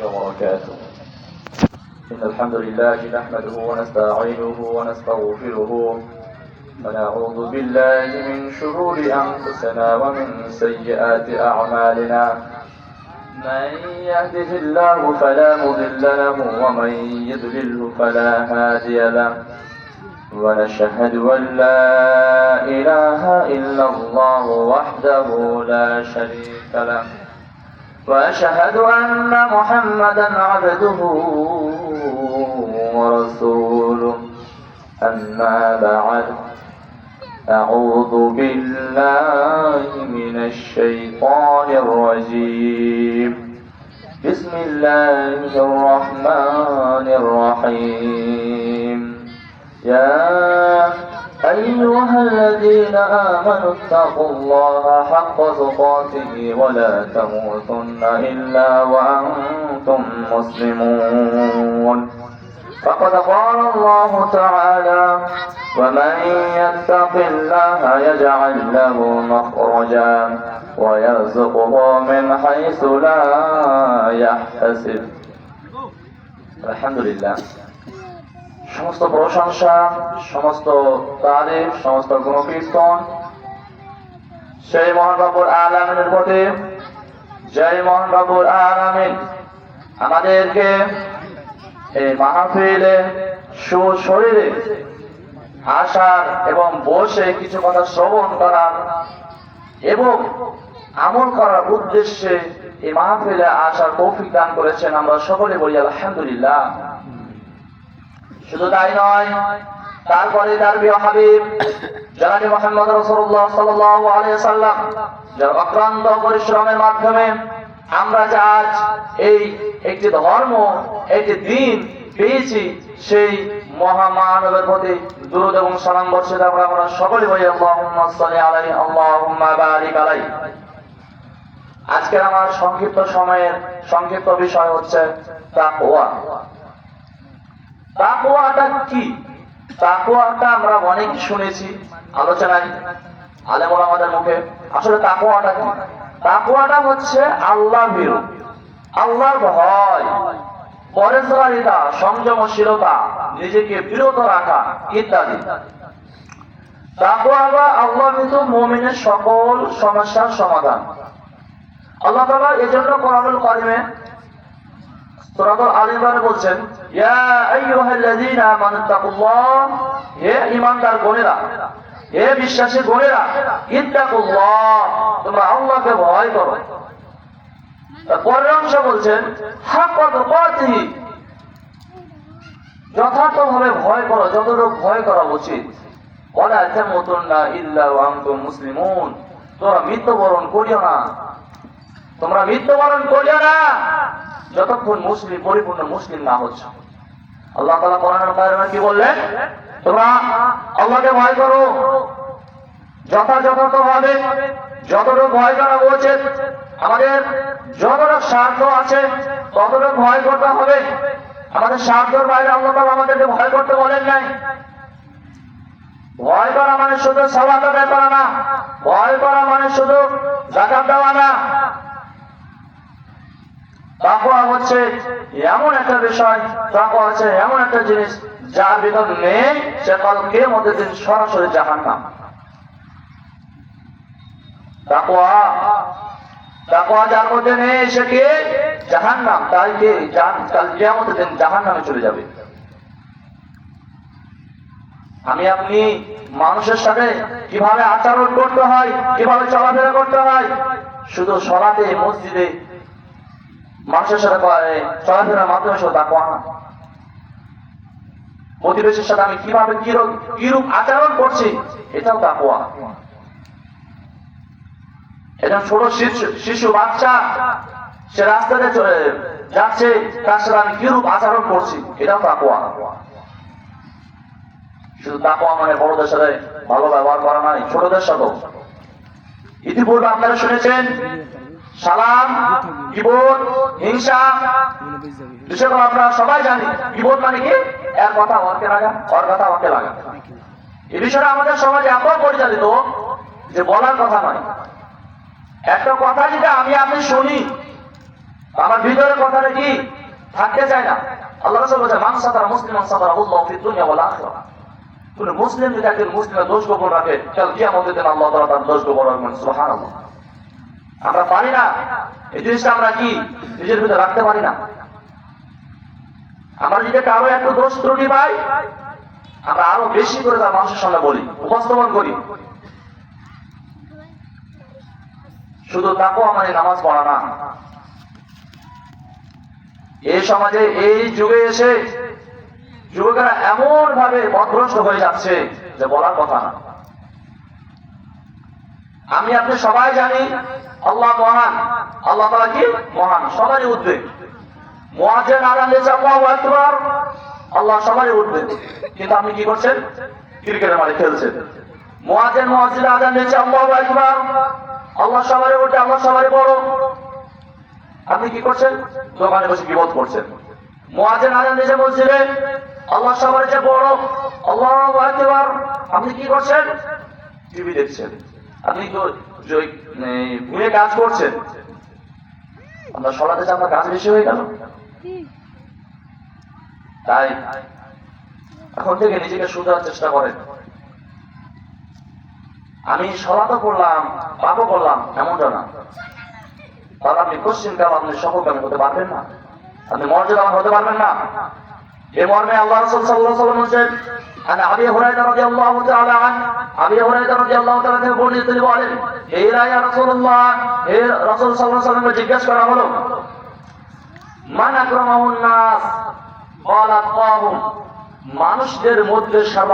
وبركاته. إن الحمد لله نحمده ونستعينه ونستغفره ونعوذ بالله من شرور أنفسنا ومن سيئات أعمالنا. من يهده الله فلا مضل له ومن يضلله فلا هادي له. ونشهد أن لا إله إلا الله وحده لا شريك له. وأشهد أن محمدا عبده ورسوله. أما بعد، أعوذ بالله من الشيطان الرجيم. بسم الله الرحمن الرحيم. يا أيها الذين آمنوا اتقوا الله حق تقاته ولا تموتن إلا وأنتم مسلمون. فقد قال الله تعالى: ومن يتق الله يجعل له مخرجا ويرزقه من حيث لا يحتسب. الحمد لله. সমস্ত প্রশংসা, সমস্ত তারিফ, সমস্ত গুণকীর্তন সেই মহান রব্বুল আলামিনের প্রতি, জয় মহান রব্বুল আলামিন আমাদেরকে এই মাহফিলে সুশরীরে আসার এবং বসে কিছু কথা শ্রবণ করার এবং আমল করার উদ্দেশ্যে এই মাহফিলে আসার তৌফিক দান করেছেন। আমরা সকলে বলি আলহামদুলিল্লাহ। শুধু তাই নয়, তারপরে তার প্রিয় হাবিব জনাব মুহাম্মদ রাসূলুল্লাহ সাল্লাল্লাহু আলাইহি সাল্লাম যার অক্লান্ত পরিশ্রমের মাধ্যমে আমরা যে আজ এই একটি ধর্ম, একটি দ্বীন পেয়েছি, সেই মহামানবের প্রতি দুরূদ এবং সালাম বর্ষিত আমরা সকলে বলি আল্লাহুম্মা সাল্লি আলাইহি আল্লাহুম্মা বারিক আলাইহি। আজকের আমার সংক্ষিপ্ত সময়ের সংক্ষিপ্ত বিষয় হচ্ছে তাকওয়া। তাকওয়াটা কি? তাকওয়াটা আমরা অনেক শুনেছি আলোচনায় আলেম ওলামাদের মুখে। আসলে তাকওয়াটা কি? তাকওয়াটা হচ্ছে আল্লাহ ভীরু, আল্লাহর ভয়, পরেজগারিতা, সংযমশীলতা, নিজেকে বিরত রাখা ইত্যাদি। তাকওয়া বা আল্লাহ ভীরু মুমিনের সকল সমস্যার সমাধান। আল্লাহ তাআলা এজন্য কোরআনুল কারীমে সূরা আল ইমরানে বলছেন, ইয়া আইয়ুহাল্লাযীনা আমানুত্তাকুল্লাহ, হে ঈমানদার গণেরা, হে বিশ্বাসী গণেরা, ইত্তাকুল্লাহ, তোমরা আল্লাহকে ভয় করো। পরের অংশ বলছেন হাক্কা তুকাতিহি, যথার্থভাবে ভয় করো, যতটুকু ভয় করা উচিত। ওয়ালা তামুতুন্না ইল্লা ওয়া আনতুম মুসলিমুন, তোমরা মৃত্যুবরণ করিও না, তোমরা মৃত্যুবরণ করিও না যতক্ষণ মুসলিম, পরিপূর্ণ মুসলিম না হচ্ছ। আল্লাহ তাআলা কোরআনের কারিমে কি বললেন? তোমরা আল্লাহকে ভয় করো, যথাযথভাবে যতটুকু ভয় করা উচিত। আমাদের যতটুকু স্বার্থ আছে ততটুকু ভয় করতে হবে। আমাদের স্বার্থের বাইরে আল্লাহ তাআলা আমাদেরকে ভয় করতে বলেন নাই। ভয় করা মানে শুধু সালাত আদায় করা না, ভয় করা মানে শুধু যাকাত দেওয়া না। তাকওয়া হচ্ছে এমন একটা বিষয়, তাকওয়া হচ্ছে এমন একটা জিনিস যার ভিতর নেই সে কাল কিয়ামতের দিন সরাসরি জাহান্নাম। তাকওয়া যার মধ্যে নেই সে কি জাহান্নাম, তাই কি কাল কিয়ামতের দিন জাহান্নামে চলে যাবে। আমি আপনি মানুষের সাথে কিভাবে আচরণ করতে হয়, কিভাবে চলাফেরা করতে হয়, শুধু সালাতে মসজিদে মানুষের সাথে চলাফেরার মাধ্যমে শুধু তাকওয়া না। প্রতিবেশীর সাথে আমি কিভাবে কিরূপ আচরণ করছি, এটাও তাকওয়া। একজন ছোট শিশু বাচ্চা সে রাস্তাতে যাচ্ছে, তার সাথে আমি কিরূপ আচরণ করছি, এটাও তাকওয়া। শুধু তাকওয়া মানে বড়দের সাথে ভালো ব্যবহার করা নয়, ছোটদের সাথেও। ইতিপূর্বে আপনারা শুনেছেন সালাম, গীবত, হিংসা বিষয়গুলো আপনারা সবাই জানি। গীবত মানে কি? এর কথা আমাকে লাগা, ওর কথা আমাকে লাগা। এই বিষয়টা আমাদের সমাজে এত পরিচালিত যে বলার কথা নয়। একটা কথা যেটা আমি আপনি শুনি, আমার ভিতরে কথাটা কি থাকতে চায় না। আল্লাহ রাসূল বলেছেন মান সাতারা মুসলিমান সাতারাহুল্লাহু ফিদ দুনিয়া ওয়াল আখিরাহ। কোন মুসলিম যদি একজন মুসলিমের দোষ গোপন রাখে, কাল কিয়ামতের দিন আল্লাহ তাআলা তার দোষ গোপন রাখবেন। সুবহানাল্লাহ। আমরা পারি না এই জিনিসটা, আমরা কি নিজের ভিতরে রাখতে পারি না। আমরা যদি কারো একটু দোষ ত্রুটি পাই, আমরা আরো বেশি করে তার মানুষের সামনে বলি, উপস্থাপন করি। শুধু তাকওয়া মানে নামাজ পড়া না। এই সমাজে এই যুগে এসে যুবকেরা এমন ভাবে পথভ্রষ্ট হয়ে যাচ্ছে যে বলার কথা না। আমি আপনি সবাই জানি আল্লাহ মহান, আল্লাহ তাআলা কি মহান, সবারই উদ্বেগ। মুয়াজ্জিন আযান দিয়েছে আল্লাহু আকবার, আল্লাহ সবারই উদ্বেগ। কিন্তু আপনি কি করছেন? ক্রিকেটের মাঠে খেলছেন। মুয়াজ্জিন আযান দিয়েছে আল্লাহু আকবার, আল্লাহ সবারই উঠে, আল্লাহ সবারই বড়। আপনি কি করছেন? দোকানে বসে বিপদ করছেন। মুয়াজ্জিন আযান দিয়েছে মসজিদে, আল্লাহ সবারই যে বড়, আল্লাহু আকবার। আপনি কি করছেন? টিভি দেখছেন। আপনি তো ঘুরে কাজ করছেন। আমরা সলাতে যে আপনার কাজ বেশি হয়ে গেল। তাই এখন থেকে নিজেকে শুধরার চেষ্টা করেন। আমি সলাতে করলাম, পাপও করলাম, এমনটা না। তাহলে আপনি কোশ্চিন কাল আপনি সফলকামী হতে পারবেন না, আপনি মর্যাদাবান হতে পারবেন না। এই মর্মে আল্লাহ রাসূল সাল্লাল্লাহু আলাইহি ওয়াসাল্লাম বলেন, আন আবি হুরায়রা রাদিয়াল্লাহু তাআলা আবি হুরায়রা রাদিয়াল্লাহু তাআলা থেকে বর্ণিত, তিনি বলেন, হে ইয়া রাসূলুল্লাহ, হে রাসূল সাল্লাল্লাহু আলাইহি ওয়াসাল্লামকে জিজ্ঞেস করা হলো, মান আকরামাহুন নাস? ক্বালা আল্লাহু, মানুষদের মধ্যে সর্ব